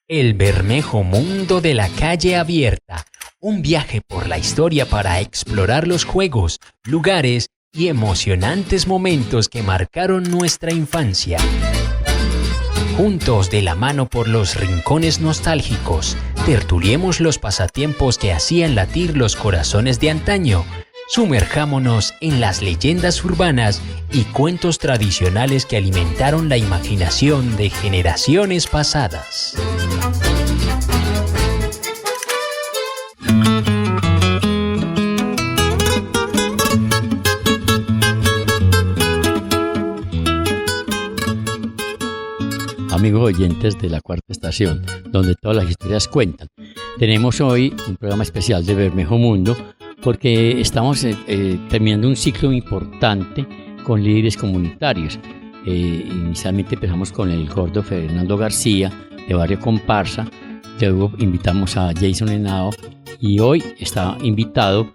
El Bermejo Mundo de la Calle Abierta. Un viaje por la historia para explorar los juegos, lugares y emocionantes momentos que marcaron nuestra infancia. Juntos de la mano por los rincones nostálgicos, tertuliemos los pasatiempos que hacían latir los corazones de antaño. Sumerjámonos en las leyendas urbanas y cuentos tradicionales que alimentaron la imaginación de generaciones pasadas. Amigos oyentes de la Cuarta Estación, donde todas las historias cuentan. Tenemos hoy un programa especial de Bermejo Mundo porque estamos terminando un ciclo importante con líderes comunitarios. Inicialmente empezamos con el gordo Fernando García de Barrio Comparsa, luego invitamos a Jason Henao y hoy está invitado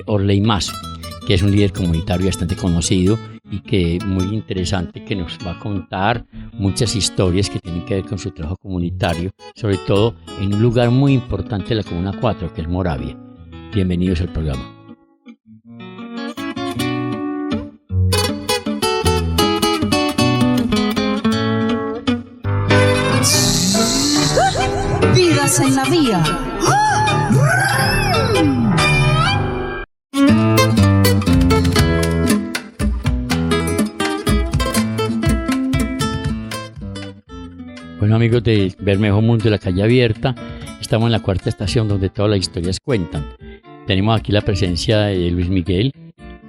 Orley Mazo, que es un líder comunitario bastante conocido y que muy interesante, que nos va a contar muchas historias que tienen que ver con su trabajo comunitario, sobre todo en un lugar muy importante de la Comuna 4, que es Moravia. Bienvenidos al programa. Vidas en la vía. Bueno, amigos de Bermejo Mundo de la Calle Abierta, estamos en la Cuarta Estación donde todas las historias cuentan. Tenemos aquí la presencia de Luis Miguel,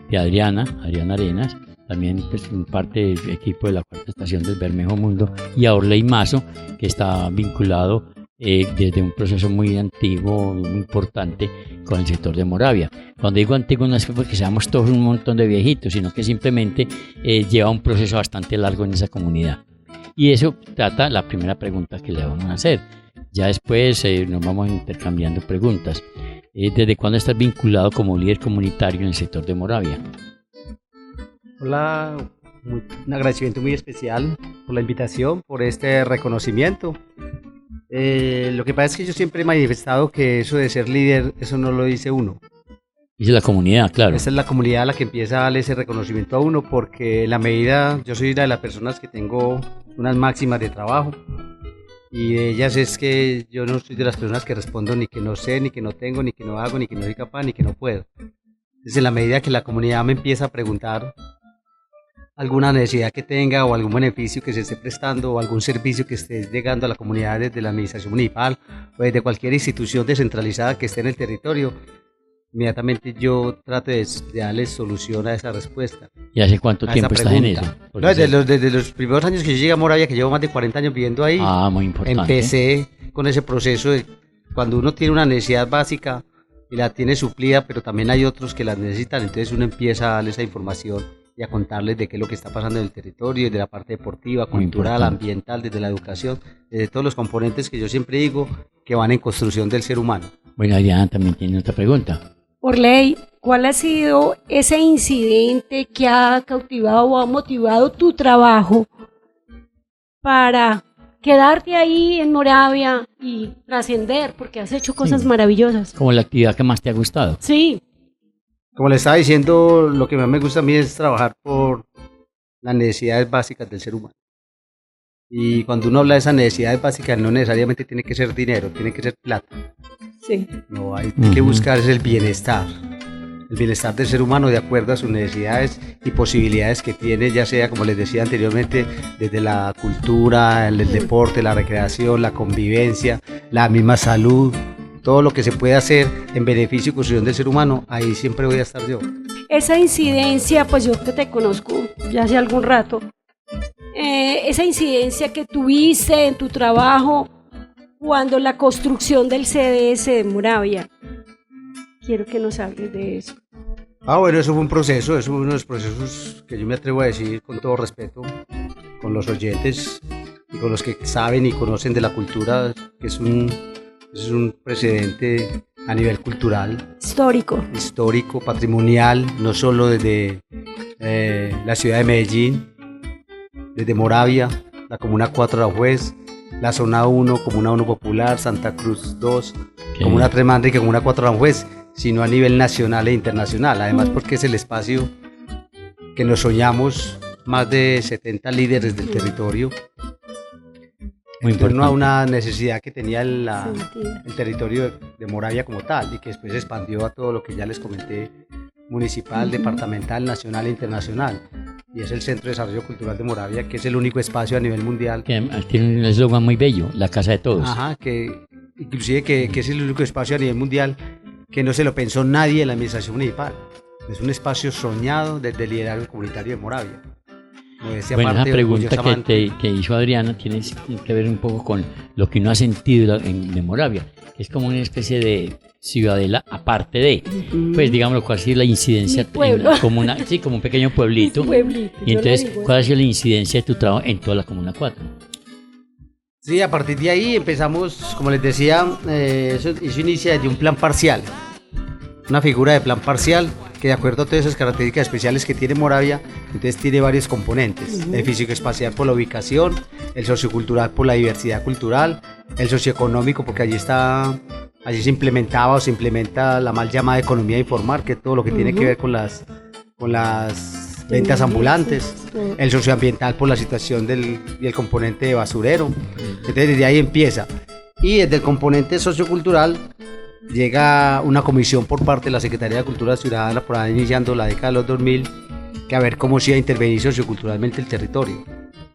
de Adriana Arenas, también pues, parte del equipo de la Cuarta Estación del Bermejo Mundo, y a Orley Mazo, que está vinculado desde un proceso muy antiguo, muy importante, con el sector de Moravia. Cuando digo antiguo no es porque seamos todos un montón de viejitos, sino que simplemente lleva un proceso bastante largo en esa comunidad. Y eso trata la primera pregunta que le vamos a hacer. Ya después nos vamos intercambiando preguntas. ¿Desde cuándo estás vinculado como líder comunitario en el sector de Moravia? Hola, un agradecimiento muy especial por la invitación, por este reconocimiento. Lo que pasa es que yo siempre he manifestado que eso de ser líder, eso no lo dice uno. Dice la comunidad, claro. Esa es la comunidad la que empieza a darle ese reconocimiento a uno, porque en la medida, yo soy una de las personas que tengo unas máximas de trabajo, y de ellas es que yo no soy de las personas que respondo ni que no sé, ni que no tengo, ni que no hago, ni que no soy capaz, ni que no puedo. Entonces, en la medida que la comunidad me empieza a preguntar alguna necesidad que tenga o algún beneficio que se esté prestando o algún servicio que esté llegando a la comunidad desde la administración municipal o desde cualquier institución descentralizada que esté en el territorio, inmediatamente yo trato de darle solución a esa respuesta. ¿Y hace cuánto tiempo estás en eso? No, desde los primeros años que yo llegué a Moravia, que llevo más de 40 años viviendo ahí. Muy importante. Empecé con ese proceso de cuando uno tiene una necesidad básica y la tiene suplida, pero también hay otros que la necesitan, entonces uno empieza a darle esa información y a contarles de qué es lo que está pasando en el territorio, desde la parte deportiva, cultural, ambiental, desde la educación, desde todos los componentes que yo siempre digo que van en construcción del ser humano. Bueno, Adriana también tiene otra pregunta. Orley, ¿cuál ha sido ese incidente que ha cautivado o ha motivado tu trabajo para quedarte ahí en Moravia y trascender? Porque has hecho cosas maravillosas. ¿Como la actividad que más te ha gustado? Sí. Como le estaba diciendo, lo que más me gusta a mí es trabajar por las necesidades básicas del ser humano. Y cuando uno habla de esas necesidades básicas, no necesariamente tiene que ser dinero, tiene que ser plata. Sí. No, hay que buscar es el bienestar del ser humano de acuerdo a sus necesidades y posibilidades que tiene, ya sea, como les decía anteriormente, desde la cultura, el deporte, la recreación, la convivencia, la misma salud, todo lo que se puede hacer en beneficio y construcción del ser humano, ahí siempre voy a estar yo. Esa incidencia, pues yo que te conozco ya hace algún rato, esa incidencia que tuviste en tu trabajo cuando la construcción del CDS de Moravia. Quiero que nos hables de eso. Bueno, eso fue un proceso, eso fue uno de los procesos que yo me atrevo a decir con todo respeto, con los oyentes y con los que saben y conocen de la cultura, que es un precedente a nivel cultural. Histórico, patrimonial, no solo desde la ciudad de Medellín, desde Moravia, la Comuna 4 de Aranjuez, la zona 1, Comuna 1 Popular, Santa Cruz 2, Qué Comuna bien. 3 Manrique, Comuna 4 Aranjuez, sino a nivel nacional e internacional. Además, porque es el espacio que nos soñamos más de 70 líderes del territorio Muy en torno a importante. una necesidad que tenía Sentido. el territorio de Moravia como tal y que después se expandió a todo lo que ya les comenté, municipal, departamental, nacional e internacional. Y es el Centro de Desarrollo Cultural de Moravia, que es el único espacio a nivel mundial. Que tiene un eslogan muy bello, la casa de todos. Ajá, que inclusive que es el único espacio a nivel mundial que no se lo pensó nadie en la administración municipal. Es un espacio soñado desde el liderazgo comunitario de Moravia. Como decía Bueno, esa Marte, pregunta que, orgullosamente, que hizo Adriana tiene que ver un poco con lo que uno ha sentido de Moravia. Es como una especie de ciudadela aparte de, pues digámoslo, cuál ha sido la incidencia Mi pueblo. como sí, como un pequeño pueblito. Pueblito, Y yo le entonces, digo ¿cuál ha así. sido la incidencia de tu trabajo en toda la Comuna 4? Sí, a partir de ahí empezamos, como les decía, eso inicia desde un plan parcial. Una figura de plan parcial que de acuerdo a todas esas características especiales que tiene Moravia, entonces tiene varios componentes. El físico-espacial por la ubicación, el sociocultural por la diversidad cultural, el socioeconómico porque allí se implementaba o se implementa la mal llamada economía informal, que es todo lo que tiene que ver con las ventas ambulantes. El socioambiental por la situación y el componente de basurero. Entonces desde ahí empieza. Y desde el componente sociocultural llega una comisión por parte de la Secretaría de Cultura Ciudadana por ahí iniciando la década de los 2000, que a ver cómo se iba a intervenir socioculturalmente el territorio.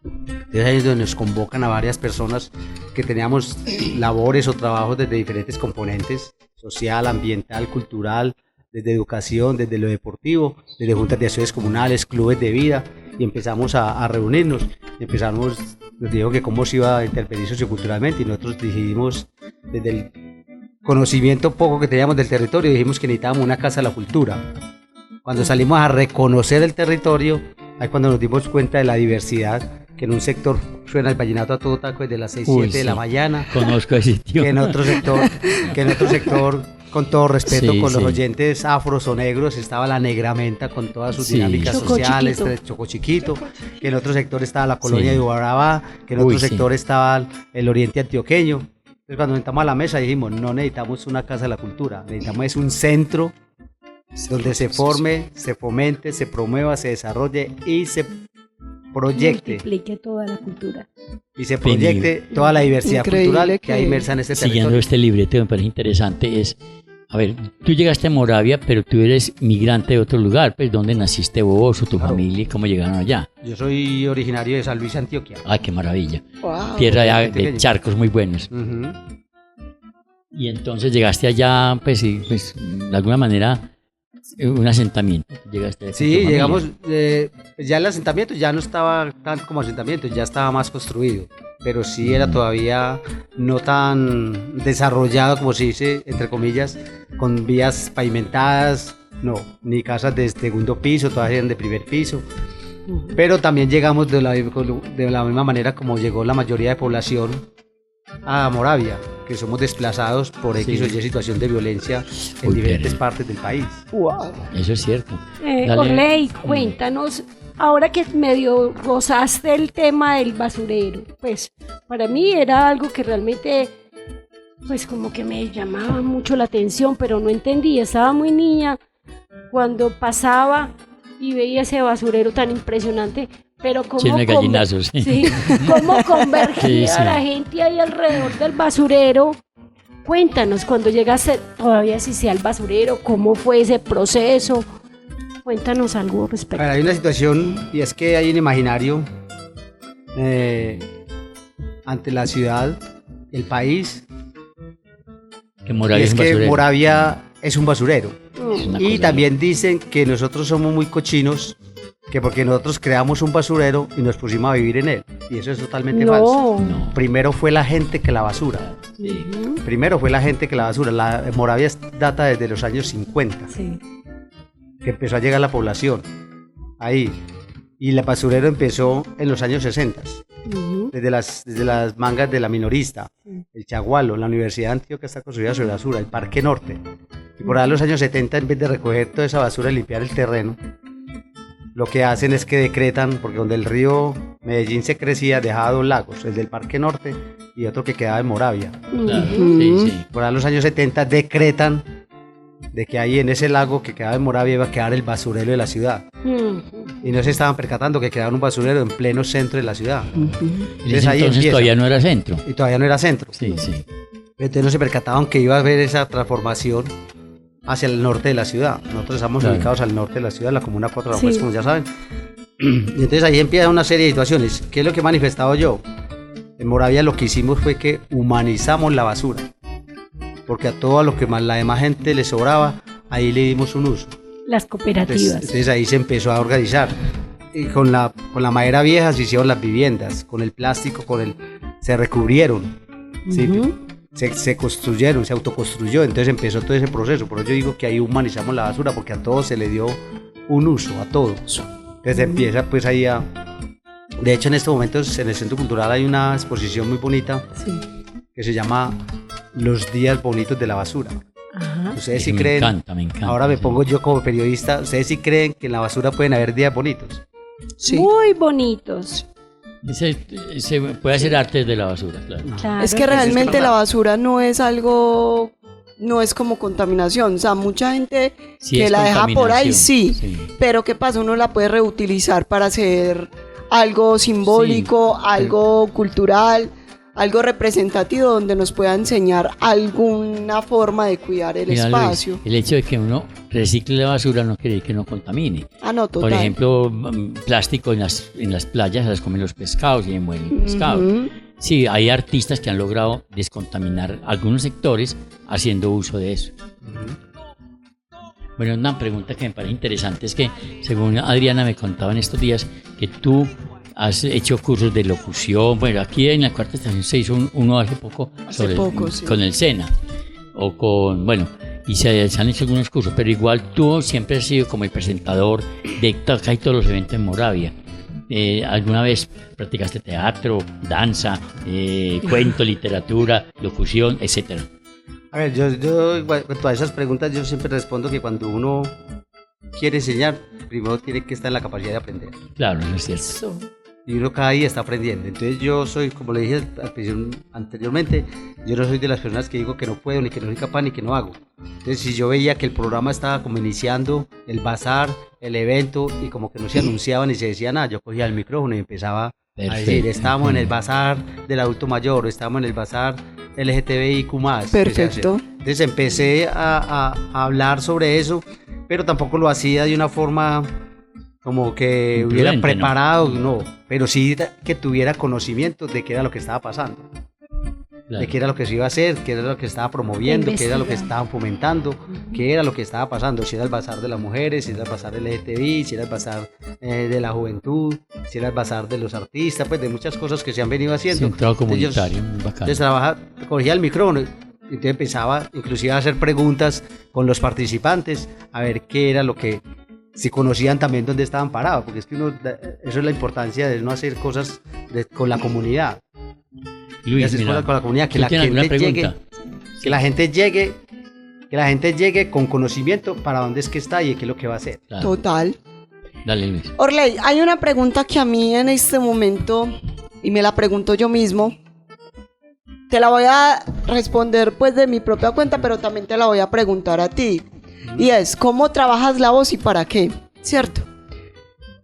Entonces ahí es donde nos convocan a varias personas que teníamos labores o trabajos desde diferentes componentes, social, ambiental, cultural, desde educación, desde lo deportivo, desde juntas de acciones comunales, clubes de vida, y empezamos a reunirnos. Nos dijo que cómo se iba a intervenir socioculturalmente y nosotros decidimos desde el conocimiento poco que teníamos del territorio, dijimos que necesitábamos una casa de la cultura. Cuando salimos a reconocer el territorio, ahí cuando nos dimos cuenta de la diversidad, que en un sector suena el vallenato a todo taco desde las 6, 7 de la sí. mañana, Conozco ese sitio. que en otro sector, con todo respeto, Sí, con los sí. oyentes afros o negros, estaba la Negramenta con todas sus Sí. dinámicas Choco sociales, Chiquito. Choco Chiquito, que en otro sector estaba la colonia Sí. de Ubarabá, que en Uy, otro sí. sector estaba el oriente antioqueño. Entonces cuando sentamos a la mesa dijimos, no necesitamos una casa de la cultura, necesitamos es un centro donde se forme, se fomente, se promueva, se desarrolle y se proyecte Multiplique toda la cultura. y se proyecte toda la diversidad Increíble cultural que hay que- inmersa en este Siguiendo territorio. este libreto me parece interesante es, a ver, tú llegaste a Moravia, pero tú eres migrante de otro lugar, pues ¿dónde naciste vos o tu Claro. familia y cómo llegaron allá? Yo soy originario de San Luis, Antioquia. Ay, qué maravilla. Wow. Tierra de pequeño. charcos muy buenos. Ujú. Y entonces llegaste allá, pues, pues de alguna manera, un asentamiento. Llegaste con tu Sí, familia. llegamos, ya el asentamiento ya no estaba tanto como asentamiento, ya estaba más construido, pero sí era todavía no tan desarrollado como se dice, entre comillas, con vías pavimentadas, no, ni casas de segundo piso, todas eran de primer piso, pero también llegamos de la misma manera como llegó la mayoría de población a Moravia, que somos desplazados por X Sí. o Y situación de violencia en Uy, diferentes terrible. partes del país. Wow. Eso es cierto. Dale. Orley, cuéntanos, ahora que medio gozaste el tema del basurero, pues para mí era algo que realmente, pues como que me llamaba mucho la atención, pero no entendía, estaba muy niña cuando pasaba y veía ese basurero tan impresionante, pero cómo Lleno de gallinazos. Sí, cómo convergía Sí, sí. la gente ahí alrededor del basurero. Cuéntanos, cuando llegaste, todavía si sea el basurero, cómo fue ese proceso. Cuéntanos algo al respecto. Bueno, hay una situación y es que hay un imaginario ante la ciudad, el país, Que y Moravia es es un que basurero. Moravia es un basurero. Es una Y cosa- también dicen que nosotros somos muy cochinos, que porque nosotros creamos un basurero y nos pusimos a vivir en él. Y eso es totalmente falso. No. No. Primero fue la gente que la basura. Sí. Ujú, Primero fue la gente que la basura. Moravia data desde los años 50, sí. que empezó a llegar la población. Ahí. Y el basurero empezó en los años 60. Ujú. desde las mangas de la minorista, Sí. el Chagualo, la Universidad de Antioquia está construida sobre basura, el Parque Norte. Y por ahí en los años 70, en vez de recoger toda esa basura y limpiar el terreno, lo que hacen es que decretan, porque donde el río Medellín se crecía, dejaba 2 lagos, el del Parque Norte y otro que quedaba en Moravia. Claro, sí. Por ahí en los años 70 decretan de que ahí en ese lago que quedaba en Moravia iba a quedar el basurero de la ciudad. Y no se estaban percatando que quedaba un basurero en pleno centro de la ciudad. Entonces todavía no era centro. Y todavía no era centro. Sí. Entonces no se percataban que iba a haber esa transformación hacia el norte de la ciudad. Nosotros estamos ubicados al norte de la ciudad, en la Comuna 4 de Aranjuez, como ya saben. Y entonces ahí empieza una serie de situaciones. ¿Qué es lo que he manifestado yo? En Moravia lo que hicimos fue que humanizamos la basura. Porque a todo lo que la demás gente le sobraba, ahí le dimos un uso. Las cooperativas. Entonces ahí se empezó a organizar. Y con la madera vieja se hicieron las viviendas, con el plástico, se recubrieron, ¿sí? Se construyeron, se autoconstruyó, entonces empezó todo ese proceso. Por eso yo digo que ahí humanizamos la basura, porque a todo se le dio un uso, a todo. Entonces empieza pues ahí a... De hecho en estos momentos en el Centro Cultural hay una exposición muy bonita que se llama Los Días Bonitos de la Basura. Ustedes sí creen, me encanta. Ahora me pongo yo como periodista, ¿ustedes sí creen que en la basura pueden haber días bonitos? Sí. Muy bonitos. Se puede hacer arte de la basura, claro. Claro. Es que realmente la basura no es algo, no es como contaminación, o sea, mucha gente Sí, que es la deja por ahí, contaminación, sí, pero ¿qué pasa? Uno la puede reutilizar para hacer algo simbólico, algo cultural, algo representativo donde nos pueda enseñar alguna forma de cuidar el Mira, espacio. Luis, el hecho de que uno recicle la basura no quiere decir que no contamine. Ah, no, total. Por ejemplo, plástico en las playas se las comen los pescados y envuelven el pescado. Sí, hay artistas que han logrado descontaminar algunos sectores haciendo uso de eso. Bueno, una pregunta que me parece interesante es que, según Adriana me contaba en estos días, que tú has hecho cursos de locución. Bueno, aquí en la Cuarta Estación se hizo uno hace poco, Sí. con el SENA. O con, bueno, y se han hecho algunos cursos, pero igual tú siempre has sido como el presentador de casi todos los eventos en Moravia. ¿Alguna vez practicaste teatro, danza, cuento, literatura, locución, etcétera? A ver, yo cuanto a esas preguntas yo siempre respondo que cuando uno quiere enseñar, primero tiene que estar en la capacidad de aprender. Claro, no es cierto. Y uno cada día está aprendiendo. Entonces yo soy, como le dije anteriormente, yo no soy de las personas que digo que no puedo, ni que no soy capaz, ni que no hago. Entonces si yo veía que el programa estaba como iniciando, el bazar, el evento, y como que no se anunciaba ni se decía nada, yo cogía el micrófono y empezaba a decir, estábamos en el bazar del adulto mayor, o estábamos en el bazar LGTBIQ+. Perfecto. Entonces empecé a hablar sobre eso, pero tampoco lo hacía de una forma como que hubiera preparado, no, pero sí que tuviera conocimiento de qué era lo que estaba pasando, de qué era lo que se iba a hacer, qué era lo que estaba promoviendo, qué era lo que estaban fomentando, qué era lo que estaba pasando, si era el bazar de las mujeres, si era el bazar LGTBI, si era el bazar de la juventud, si era el bazar de los artistas, pues de muchas cosas que se han venido haciendo. Centrado comunitario, muy bacano. Entonces cogía el micrófono y entonces empezaba inclusive a hacer preguntas con los participantes, a ver qué era lo que, si conocían también dónde estaban parados, porque es que eso es la importancia de no hacer cosas con la comunidad. Luis, mira, con la comunidad, que la gente llegue, que la gente llegue con conocimiento para dónde es que está y qué es lo que va a hacer. Claro. Total. Dale, Luis. Orley, hay una pregunta que a mí en este momento, y me la pregunto yo mismo, te la voy a responder pues de mi propia cuenta, pero también te la voy a preguntar a ti. Y es, ¿cómo trabajas la voz y para qué? ¿Cierto?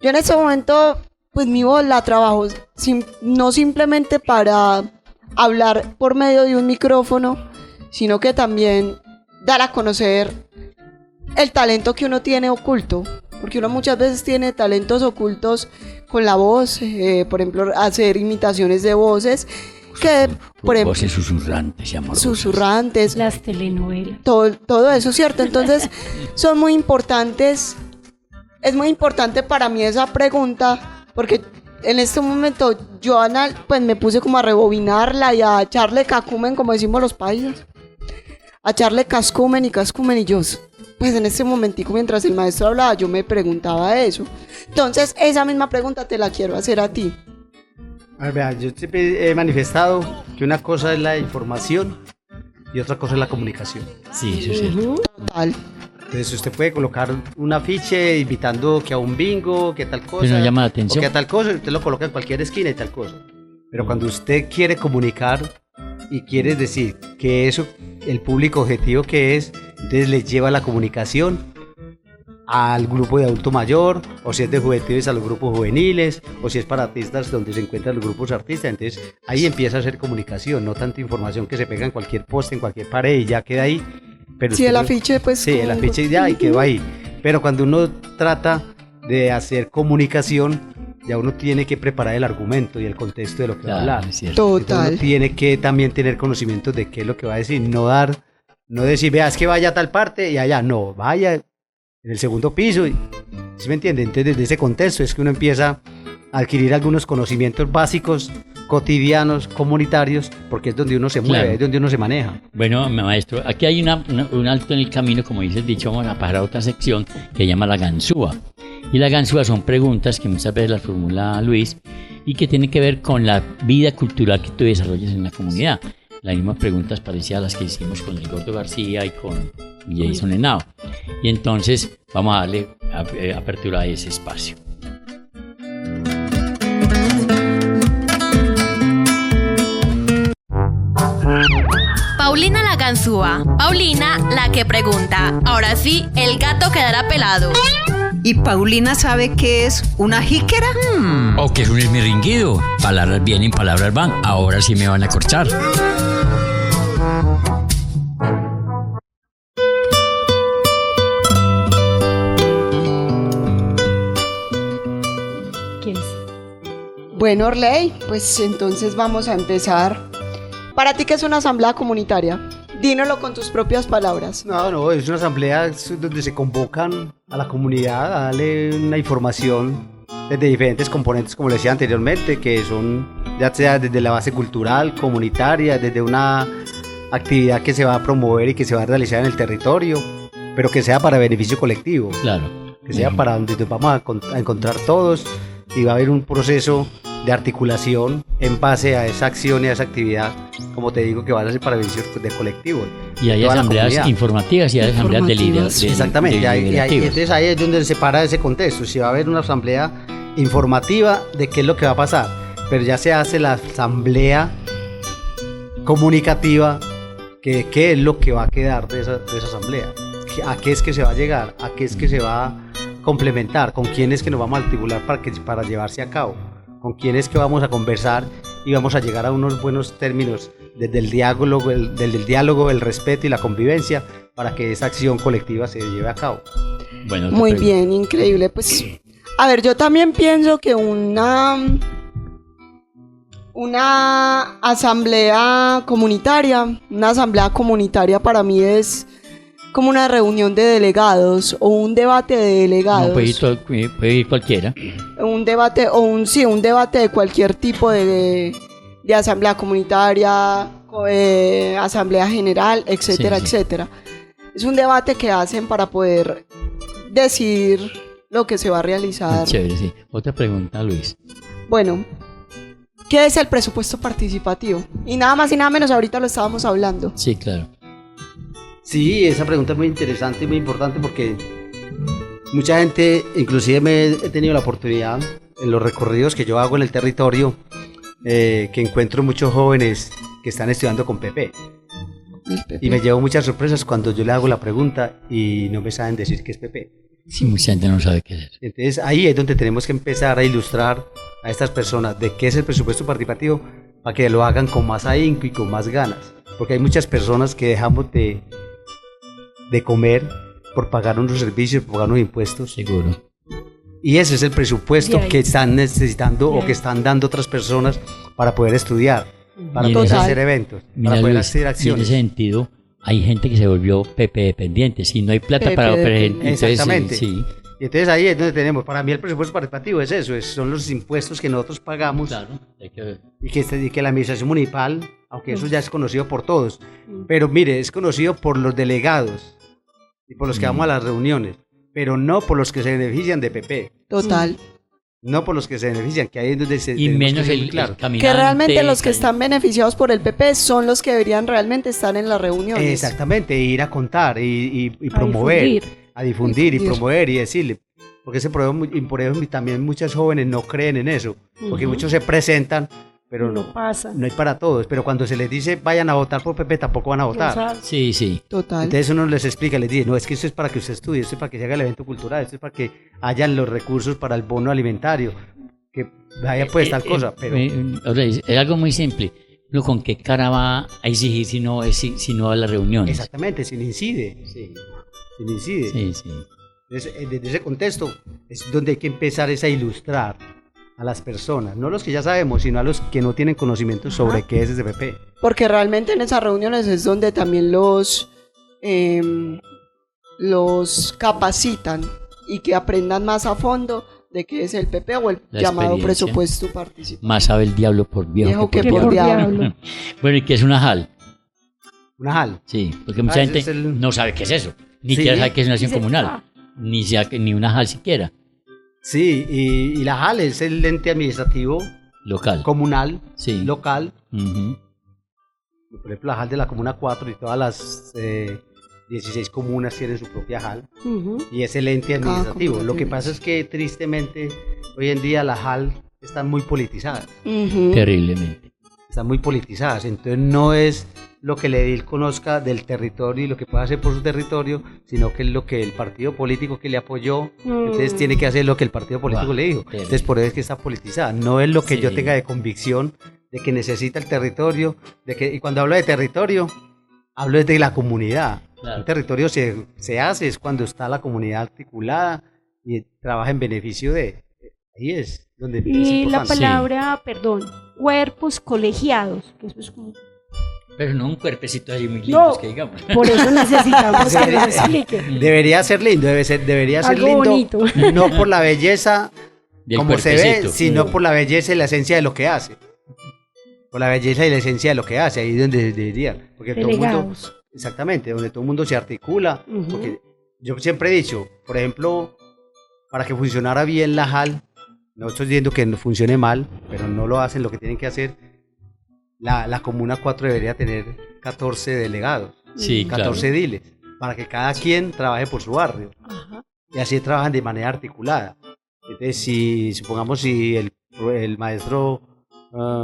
Yo en este momento, pues mi voz la trabajo no simplemente para hablar por medio de un micrófono, sino que también dar a conocer el talento que uno tiene oculto. Porque uno muchas veces tiene talentos ocultos con la voz, por ejemplo, hacer imitaciones de voces, que por ejemplo, voces susurrantes y amorosas. Susurrantes. Las telenovelas. Todo eso, ¿cierto? Entonces, son muy importantes. Es muy importante para mí esa pregunta, porque en este momento yo, pues me puse como a rebobinarla y a echarle cacumen, como decimos los paisas. A echarle cascumen, y yo, pues en este momentico, mientras el maestro hablaba, yo me preguntaba eso. Entonces, esa misma pregunta te la quiero hacer a ti. A ver, vea, yo siempre he manifestado que una cosa es la información y otra cosa es la comunicación. Sí, eso es cierto. Total. Entonces usted puede colocar un afiche invitando que a un bingo, que tal cosa, Pero no llama la o atención. que a tal cosa, usted lo coloca en cualquier esquina y tal cosa. Pero cuando usted quiere comunicar y quiere decir que eso, el público objetivo que es, entonces le lleva la comunicación al grupo de adulto mayor, o si es de juveniles a los grupos juveniles, o si es para artistas donde se encuentran los grupos artistas. Entonces ahí empieza a hacer comunicación, no tanta información que se pega en cualquier poste, en cualquier pared y ya queda ahí. Pero Sí, usted el lo- afiche, pues. Sí, el como- afiche ya y quedó ahí. Pero cuando uno trata de hacer comunicación, ya uno tiene que preparar el argumento y el contexto de lo que va a Claro, hablar. es cierto. Entonces Total. uno tiene que también tener conocimiento de qué es lo que va a decir, no decir, vea, es que vaya a tal parte y allá, no, vaya en el segundo piso. ¿Sí me entiende? Entonces desde ese contexto es que uno empieza a adquirir algunos conocimientos básicos, cotidianos, comunitarios, porque es donde uno se mueve, Claro. es donde uno se maneja. Bueno, maestro, aquí hay un alto en el camino, como dice el dicho, vamos a pasar a otra sección que se llama la ganzúa. Y la ganzúa son preguntas que muchas veces las formula Luis y que tienen que ver con la vida cultural que tú desarrollas en la comunidad. Las mismas preguntas parecidas a las que hicimos con el Gordo García y con Jason Henao. Y entonces vamos a darle apertura a ese espacio. Paulina la ganzúa. Paulina la que pregunta. Ahora sí, el gato quedará pelado. ¿Y Paulina sabe qué es una jíquera? O que es un esmirringuido. Palabras vienen, palabras van. Ahora sí me van a corchar. ¿Quién es? Bueno, Orley, pues entonces vamos a empezar. ¿Para ti qué es una asamblea comunitaria? Dínoslo con tus propias palabras. No, es una asamblea donde se convocan a la comunidad a darle una información desde diferentes componentes, como le decía anteriormente, que son ya sea desde la base cultural, comunitaria, desde una actividad que se va a promover y que se va a realizar en el territorio, pero que sea para beneficio colectivo, Claro. que sea para donde nos vamos a encontrar todos y va a haber un proceso de articulación en base a esa acción y a esa actividad, como te digo, que va a ser para beneficio de colectivo. Y hay de toda la asambleas comunidad. informativas y hay asambleas Informativas. Exactamente, entonces ahí es donde se separa ese contexto. Si va a haber una asamblea informativa de qué es lo que va a pasar, pero ya se hace la asamblea comunicativa, que qué es lo que va a quedar de esa asamblea, a qué es que se va a llegar, a qué es que se va a complementar, con quién es que nos vamos a articular para llevarse a cabo, con quién es que vamos a conversar y vamos a llegar a unos buenos términos desde el diálogo, el respeto y la convivencia para que esa acción colectiva se lleve a cabo. Bueno, otra Muy pregunta. bien, increíble. Pues, a ver, yo también pienso que una asamblea comunitaria para mí es como una reunión de delegados o un debate de delegados. No, puede ir cualquiera. Un debate o un debate de cualquier tipo de asamblea comunitaria, asamblea general, etcétera, Sí, sí. etcétera. Es un debate que hacen para poder decir lo que se va a realizar. Chévere, sí. Otra pregunta, Luis. Bueno, ¿qué es el presupuesto participativo? Y nada más y nada menos, ahorita lo estábamos hablando. Sí, claro. Sí, esa pregunta es muy interesante y muy importante porque mucha gente, inclusive he tenido la oportunidad en los recorridos que yo hago en el territorio, que encuentro muchos jóvenes que están estudiando con PP. Y me llevo muchas sorpresas cuando yo le hago la pregunta y no me saben decir qué es PP. Sí, mucha gente no sabe qué es. Entonces ahí es donde tenemos que empezar a ilustrar a estas personas de qué es el presupuesto participativo para que lo hagan con más ahínco y con más ganas. Porque hay muchas personas que dejamos de comer por pagar unos servicios, por pagar unos impuestos. Seguro. Y ese es el presupuesto De ahí. que están necesitando De o ahí. que están dando otras personas para poder estudiar, para Y en poder esa- hacer eventos, Mira, para poder Luis, hacer y en acciones. ese sentido, hay gente que se volvió PP dependiente. Si no hay plata PP para dependiente. entonces, Exactamente. Sí, Y entonces ahí es donde tenemos, para mí el presupuesto participativo es eso, son los impuestos que nosotros pagamos claro. Hay que- y que la administración municipal, aunque eso ya es conocido por todos, pero mire, es conocido por los delegados y por los que vamos a las reuniones, pero no por los que se benefician de PP. Total. no por los que se benefician, que ahí es donde se Y tenemos menos que ser el, muy claro. el caminante. Que realmente los que están beneficiados por el PP son los que deberían realmente estar en las reuniones. Exactamente, ir a contar y A promover, difundir. a difundir y Difundir. promover y decirle, porque ese problema, y por eso también muchos jóvenes no creen en eso, porque Ujú. muchos se presentan, pero No no, pasa. no hay para todos, pero cuando se les dice vayan a votar por PP tampoco van a No votar. sabes. Sí, sí. Total. Entonces uno les explica, les dice, no, es que esto es para que usted estudie, esto es para que se haga el evento cultural, esto es para que hayan los recursos para el bono alimentario, que vaya pues tal cosa, pero O sea, es algo muy simple. Uno con qué cara va a exigir si no, si no va a las reuniones. exactamente, sin incide, sí, sin incide. Sí, sí. Entonces, desde ese contexto es donde hay que empezar es a ilustrar a las personas, no los que ya sabemos, sino a los que no tienen conocimiento sobre qué es SPP. Porque realmente en esas reuniones es donde también los capacitan y que aprendan más a fondo de qué es el PP o el La llamado experiencia. presupuesto participativo. Más sabe el diablo por viejo, Viejo que que por por diablo. diablo. Bueno, ¿y qué es una JAL? Una JAL. Sí, porque mucha ese gente es el- no sabe qué es eso. Ni Sí. siquiera sabe qué es una acción Dice, comunal. ah. Ni una JAL siquiera. Sí, y la JAL es el ente administrativo Local. comunal, Sí. local, Ujú. por ejemplo la JAL de la Comuna 4 y todas las 16 comunas tienen su propia JAL, Ujú. y es el ente Cada administrativo. comuna Lo que tiene pasa es que tristemente hoy en día las JAL están muy politizadas. Ujú. Terriblemente. Están muy politizadas, entonces no es lo que el edil conozca del territorio y lo que pueda hacer por su territorio, sino que es lo que el partido político que le apoyó, entonces tiene que hacer lo que el partido político Guau, le dijo. terrible. Entonces por eso es que está politizada, no es lo que yo Sí. tenga de convicción de que necesita el territorio, y cuando hablo de territorio, hablo desde la comunidad. Claro. Un territorio se hace es cuando está la comunidad articulada y trabaja en beneficio de... Ahí es donde es Y la importante. palabra, perdón, cuerpos colegiados, que eso es como... Pero no un cuerpecito así muy No. lindo, que digamos. Por eso necesitamos que nos expliquen. Debería ser lindo, debería ser Algo lindo, bonito. no por la belleza Del como se ve, cuerpecito. sino por la belleza y la esencia de lo que hace. Por la belleza y la esencia de lo que hace, ahí es donde debería. Porque todo el mundo, Delegados. exactamente, donde todo el mundo se articula. Ujú. Porque yo siempre he dicho, por ejemplo, para que funcionara bien la JAL, no estoy diciendo que no funcione mal, pero no lo hacen lo que tienen que hacer. La Comuna 4 debería tener 14 delegados, Sí, 14 claro. ediles, para que cada quien trabaje por su barrio. Ajá. Y así trabajan de manera articulada. Entonces, si supongamos si el maestro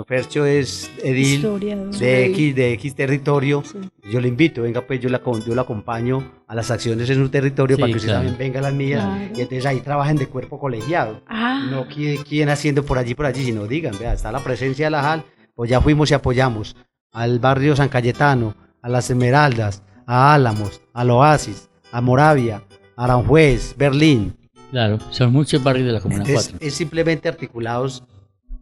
Fercho es edil Historiador. de X territorio, Sí. yo le invito, venga pues yo lo acompaño a las acciones en su territorio Sí, para que usted claro. también venga a las mías, Claro. y entonces ahí trabajen de cuerpo colegiado. Ah, No quién haciendo por allí, sino digan, vea, está la presencia de la JAL, pues ya fuimos y apoyamos al barrio San Cayetano, a las Esmeraldas, a Álamos, al Oasis, a Moravia, a Aranjuez, Berlín. Claro, son muchos barrios de la Comuna 4. Es simplemente articulados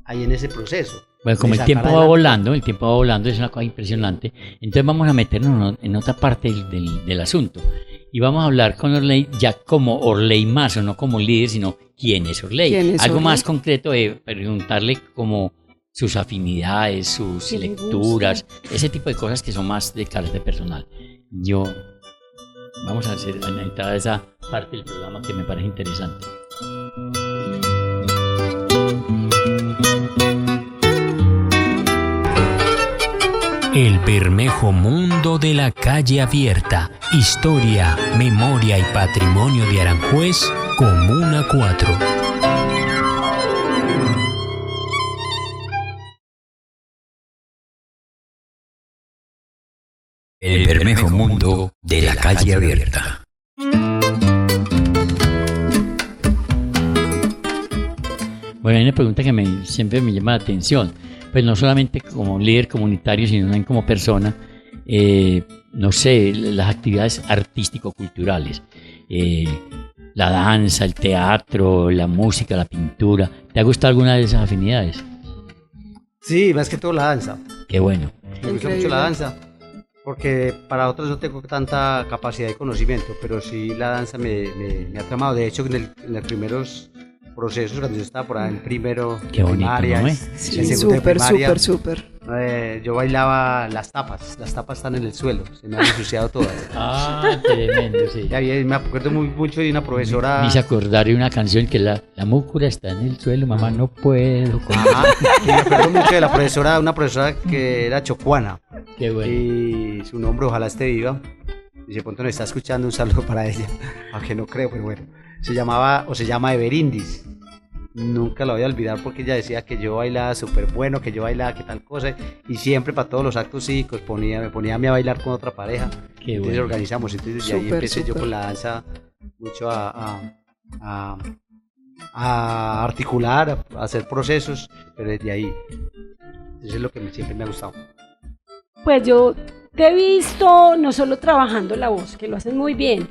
ahí en ese proceso. Bueno, como de el tiempo sacar va adelante. volando, es una cosa impresionante. Entonces vamos a meternos en otra parte del asunto. Y vamos a hablar con Orley ya como Orley Mazo, no como líder, sino quién es Orley. ¿Quién es Algo Orley? más concreto de preguntarle como sus afinidades, sus ¿Qué le lecturas, ese tipo de cosas que son más de carácter personal. Vamos a entrar a esa parte del programa que me parece interesante. El Bermejo Mundo de la Calle Abierta. Historia, memoria y patrimonio de Aranjuez, Comuna 4. El Bermejo Mundo de la Calle Abierta. Bueno, hay una pregunta que siempre me llama la atención, pues no solamente como líder comunitario, sino también como persona, no sé, las actividades artístico-culturales, la danza, el teatro, la música, la pintura. ¿Te ha gustado alguna de esas afinidades? Sí, más que todo la danza. Qué bueno. Me gusta Increíble. mucho la danza, porque para otros no tengo tanta capacidad de conocimiento, pero sí la danza me ha tramado. De hecho, en los primeros procesos, cuando yo estaba por ahí en primero Qué bonito, primaria, ¿no, en eh? Sí, segundo de súper, primaria, súper, súper. Yo bailaba las tapas están en el suelo, se me han ensuciado todas. Ah, tremendo, sí. Y ahí me acuerdo mucho de una profesora. Me hice acordar de una canción que la múcura está en el suelo, mamá, no puedo. Ajá, y me acuerdo mucho de una profesora que era chocuana. Qué bueno. Y su nombre, ojalá esté viva. Y de pronto nos está escuchando, un saludo para ella. Aunque no creo, pero bueno. Se llama Everindis. Nunca la voy a olvidar porque ella decía que yo bailaba súper bueno, que yo bailaba que tal cosa. Y siempre para todos los actos cívicos me ponía a mí a bailar con otra pareja. Qué Entonces bueno. organizamos. Entonces de ahí empecé yo con la danza mucho a articular, a hacer procesos. Pero desde ahí. Eso es lo que siempre me ha gustado. Pues yo te he visto no solo trabajando la voz, que lo haces muy bien,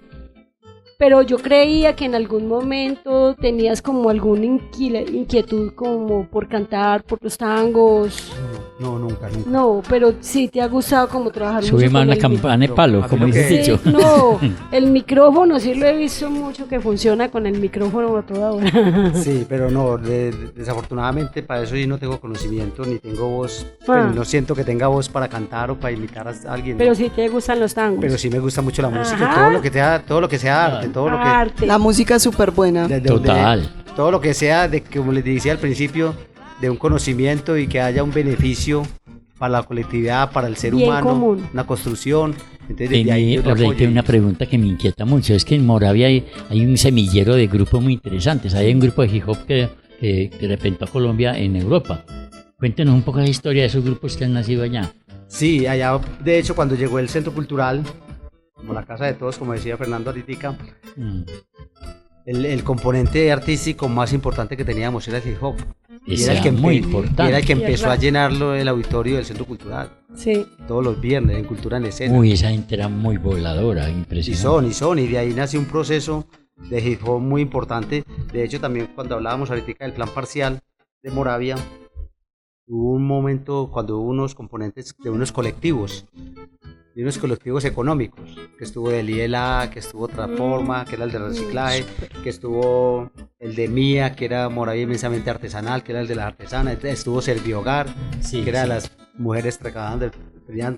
pero yo creía que en algún momento tenías como alguna inquietud como por cantar, por los tangos. No, nunca. No, pero sí te ha gustado como trabajar mucho Subimos con una el campana de palo, A mí como lo dices que- dicho. Sí, no, el micrófono sí lo he visto mucho que funciona con el micrófono a toda hora. Sí, pero no, desafortunadamente para eso sí no tengo conocimiento ni tengo voz. Ah. Pues, no siento que tenga voz para cantar o para imitar a alguien. Pero ¿no? sí te gustan los tangos. Pero sí me gusta mucho la música, y Ajá. todo lo que sea arte, todo lo que Arte. La música es súper buena. Total. todo lo que sea de, como les decía al principio, de un conocimiento y que haya un beneficio para la colectividad, para el ser Bien humano, común. una construcción. Entonces desde ahí yo le Ahorita apoyo. una pregunta que me inquieta mucho, es que en Moravia hay un semillero de grupos muy interesantes, hay un grupo de hip hop que representó a Colombia en Europa. Cuéntenos un poco la historia de esos grupos que han nacido allá. Sí, allá de hecho cuando llegó el centro cultural, como la casa de todos, como decía Fernando ahorita, Mm. el componente artístico más importante que teníamos era el hip hop. Y era el que, muy y importante. era el que Y el empezó a rap. llenarlo el auditorio del centro cultural, Sí. todos los viernes en Cultura en Escena. Uy, esa gente era muy voladora, Y impresionante. y de ahí nació un proceso de hip hop muy importante. De hecho, también cuando hablábamos ahorita del plan parcial de Moravia, hubo un momento cuando hubo unos componentes de unos colectivos económicos, que estuvo el IELA, que estuvo Transforma, que era el de reciclaje, que estuvo el de MIA, que era Moravia inmensamente artesanal, que era el de las artesanas, estuvo Servihogar, Sí, que era de sí. las mujeres trabajaban del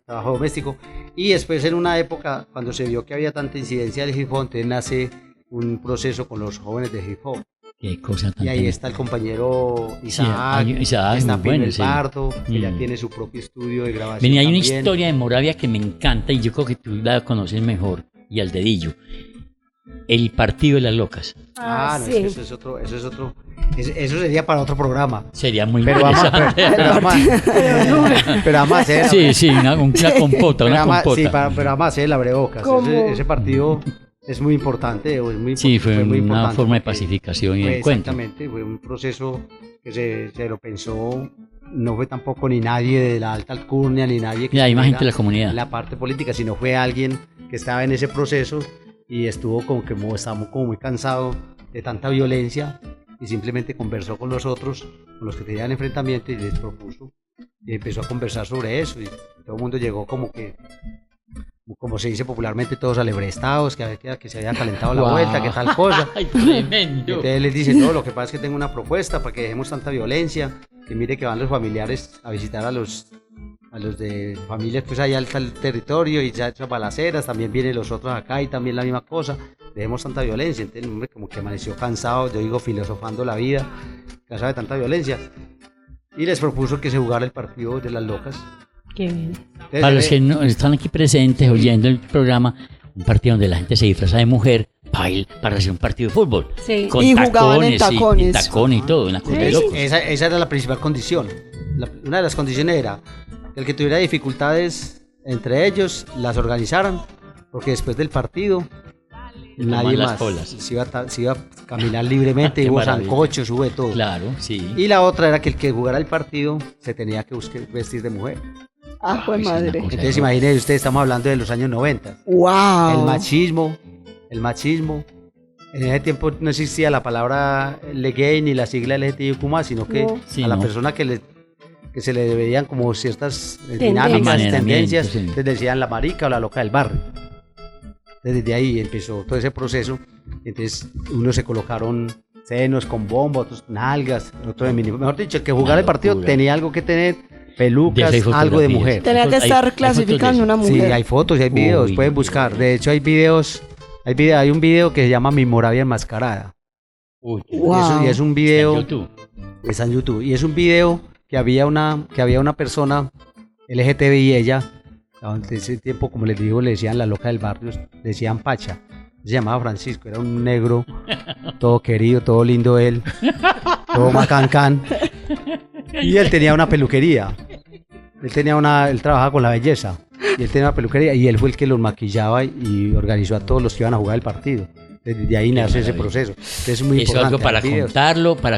trabajo doméstico. Y después, en una época cuando se vio que había tanta incidencia del hip hop, entonces nace un proceso con los jóvenes de hip hop. Qué cosa tan Y ahí tremenda. está el compañero Sí, Isaac, Isaac, está muy bueno, Pino sí. Bardo, que ya Mm. tiene su propio estudio de grabación. Venía, hay una también. historia de Moravia que me encanta y yo creo que tú la conoces mejor, y al dedillo. El partido de las locas. Ah, no, sí. eso es otro. Eso sería para otro programa. Sería muy Pero vamos, interesante. pero vamos a hacer. Sí, sí, una compota, pero una vamos, compota. sí, pero vamos a hacer el abrebocas. ¿Cómo? Ese partido es muy importante. Sí, fue muy una importante forma de porque pacificación y de fue encuentro. Exactamente, fue un proceso que se lo pensó. No fue tampoco ni nadie de la alta alcurnia, ni nadie que Y hay más gente de la estuviera comunidad. en la parte política, sino fue alguien que estaba en ese proceso y estuvo estábamos como muy cansado de tanta violencia y simplemente conversó con los otros, con los que tenían enfrentamiento y les propuso y empezó a conversar sobre eso y todo el mundo llegó como se dice popularmente, todos alebrestados, que se había calentado la Guau. vuelta, que tal cosa. ¡Ay, Y tremendo! entonces les dicen, no, lo que pasa es que tengo una propuesta para que dejemos tanta violencia, que mire que van los familiares a visitar a los de familias pues allá al territorio y ya hechas balaceras, también vienen los otros acá y también la misma cosa, dejemos tanta violencia. Entonces el hombre como que amaneció cansado, yo digo filosofando la vida, cansado de tanta violencia, y les propuso que se jugara el partido de las locas. Qué bien. Entonces, Para los que no están aquí presentes oyendo el programa, un partido donde la gente se disfraza de mujer para hacer un partido de fútbol. Sí. Con Y jugaban en tacones. Y tacones. tacones y todo, una cosa de locos. esa era la principal condición. Una de las condiciones era que el que tuviera dificultades entre ellos las organizaran, porque después del partido nadie las más colas. se iba a caminar libremente, Qué hubo maravilla. sancochos, hubo de todo. Claro, sí. Y la otra era que el que jugara el partido se tenía que vestir de mujer. Ah, pues es una madre. cosa. Entonces imagínense ustedes, estamos hablando de los años 90. Wow. El machismo. En ese tiempo no existía la palabra gay ni la sigla LGTBIQ+, sino que No. Sí, a la no. persona que se le veían como ciertas Tendencias. dinámicas, Amaneramiento, tendencias, sí. les decían la marica o la loca del barrio. Desde ahí empezó todo ese proceso. Entonces unos se colocaron senos con bomba, otros nalgas, otros de mini. Mejor dicho, el que jugara el partido locura. tenía algo que tener pelucas, hay algo de fotografías. mujer. Tenía que Hay- estar hay fotos clasificando de una eso. Sí, mujer. hay fotos y hay videos, Uy, pueden buscar. De hecho, hay videos, hay un video que se llama Mi Moravia Enmascarada. Uy, qué Wow. Y es un está en video, YouTube. está en YouTube, y es un video que había una persona LGTBI, ella, en ese tiempo, como les digo, le decían la loca del barrio, le decían Pacha. Se llamaba Francisco, era un negro, todo querido, todo lindo él, todo macancán. Y él tenía una peluquería. Él trabajaba con la belleza. Y él tenía una peluquería y él fue el que los maquillaba y organizó a todos los que iban a jugar el partido. Desde ahí nace ese maravilla. proceso. Entonces es muy Eso es importante. algo para hay videos.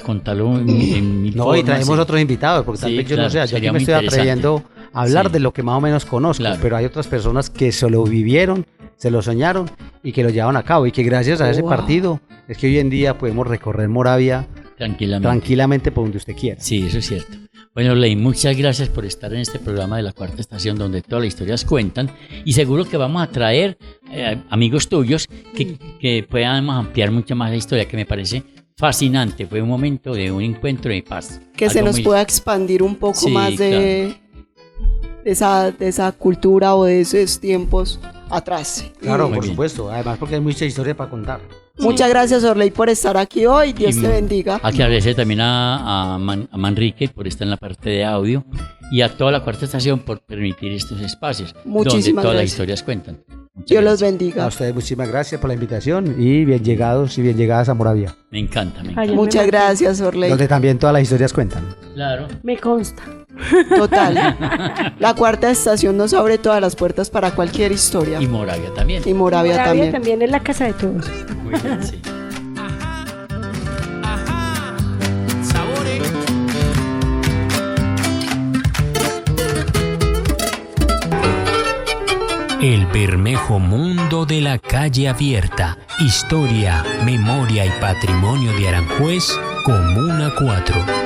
contarlo en mil No, y formas, traemos sí. otros invitados, porque tal Sí, vez yo claro, no sé, yo sería aquí me muy estoy interesante. atreviendo a hablar Sí. de lo que más o menos conozco, Claro. pero hay otras personas que se lo vivieron, se lo soñaron y que lo llevaban a cabo, y que gracias a ese Wow. partido es que hoy en día podemos recorrer Moravia tranquilamente por donde usted quiera. Sí, eso es cierto. Bueno, Ley, muchas gracias por estar en este programa de La Cuarta Estación, donde todas las historias cuentan. Y seguro que vamos a traer amigos tuyos que puedan ampliar mucho más la historia, que me parece fascinante. Fue un momento de un encuentro de paz. Que se Algo nos muy- pueda expandir un poco Sí, más de esa cultura o de esos tiempos atrás. Claro, Muy por bien. supuesto, además porque hay mucha historia para contar. Muchas gracias, Orley, por estar aquí hoy. Dios Y te bendiga. Hay que agradecer también a Manrique por estar en la parte de audio y a toda la Cuarta Estación por permitir estos espacios donde Muchísimas todas las gracias. historias cuentan. Muchas Dios los gracias. A bendiga. ustedes muchísimas gracias por la invitación y bien llegados y bien llegadas a Moravia, Me encanta, me encanta. Ay, Muchas gracias, Orley. donde también todas las historias cuentan. Claro. Me consta. Total. La Cuarta Estación nos abre todas las puertas para cualquier historia. Y Moravia también. Y Moravia Moravia también. es la casa de todos. Muy bien, sí. El Bermejo Mundo de la Calle Abierta. Historia, memoria y patrimonio de Aranjuez, Comuna 4.